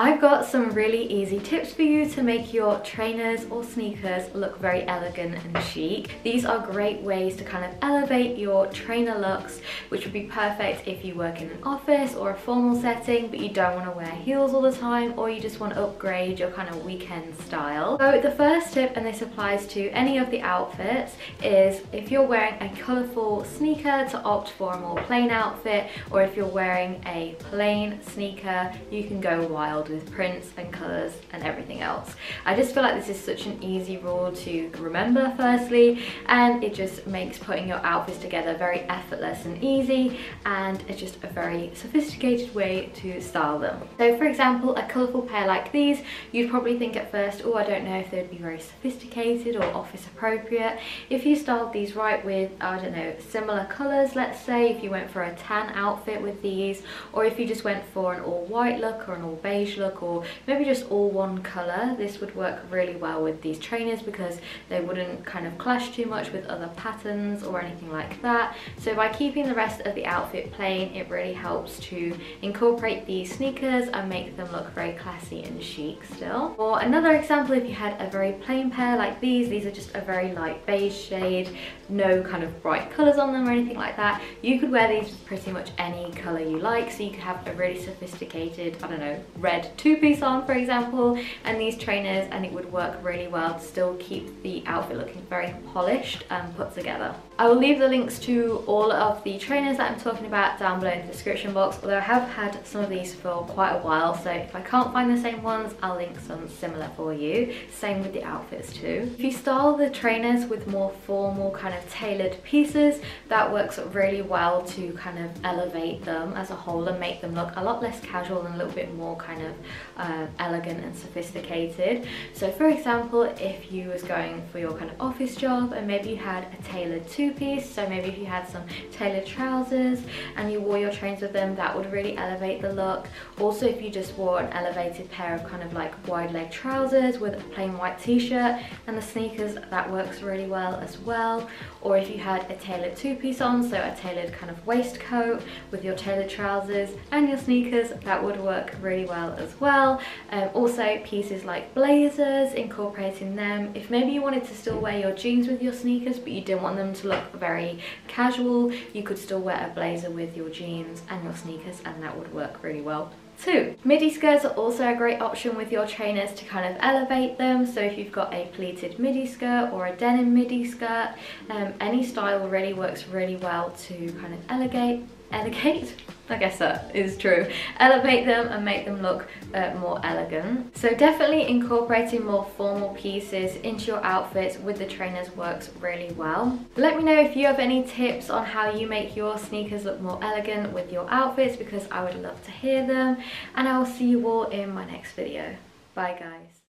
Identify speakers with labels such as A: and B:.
A: I've got some really easy tips for you to make your trainers or sneakers look very elegant and chic. These are great ways to kind of elevate your trainer looks, which would be perfect if you work in an office or a formal setting, but you don't want to wear heels all the time, or you just want to upgrade your kind of weekend style. So the first tip, and this applies to any of the outfits, is if you're wearing a colourful sneaker, to opt for a more plain outfit, or if you're wearing a plain sneaker, you can go wild with prints and colours and everything else. I just feel like this is such an easy rule to remember firstly, and it just makes putting your outfits together very effortless and easy, and it's just a very sophisticated way to style them. So for example, a colourful pair like these, you'd probably think at first, oh, I don't know if they'd be very sophisticated or office appropriate. If you styled these right with, I don't know, similar colours, let's say, if you went for a tan outfit with these, or if you just went for an all white look or an all beige look, or maybe just all one colour, this would work really well with these trainers because they wouldn't kind of clash too much with other patterns or anything like that. So by keeping the rest of the outfit plain, it really helps to incorporate these sneakers and make them look very classy and chic still. Or another example, if you had a very plain pair like these are just a very light beige shade, no kind of bright colours on them or anything like that, you could wear these with pretty much any colour you like. So you could have a really sophisticated, I don't know, red two-piece on for example, and these trainers, and it would work really well to still keep the outfit looking very polished and put together. I will leave the links to all of the trainers that I'm talking about down below in the description box, although I have had some of these for quite a while, so if I can't find the same ones, I'll link some similar for you. Same with the outfits too. If you style the trainers with more formal kind of tailored pieces, that works really well to kind of elevate them as a whole and make them look a lot less casual and a little bit more kind of elegant and sophisticated. So for example, if you was going for your kind of office job and maybe you had a tailored two-piece, so maybe if you had some tailored trousers and you wore your trainers with them, that would really elevate the look. Also, if you just wore an elevated pair of kind of like wide leg trousers with a plain white t-shirt and the sneakers, that works really well as well. Or if you had a tailored two-piece on, so a tailored kind of waistcoat with your tailored trousers and your sneakers, that would work really well as well. Also pieces like blazers, incorporating them. If maybe you wanted to still wear your jeans with your sneakers but you didn't want them to look very casual, you could still wear a blazer with your jeans and your sneakers, and that would work really well too. Midi skirts are also a great option with your trainers to kind of elevate them. So if you've got a pleated midi skirt or a denim midi skirt, any style really works really well to kind of elevate, I guess that is true, elevate them and make them look more elegant. So definitely incorporating more formal pieces into your outfits with the trainers works really well. Let me know if you have any tips on how you make your sneakers look more elegant with your outfits, because I would love to hear them, and I will see you all in my next video. Bye guys.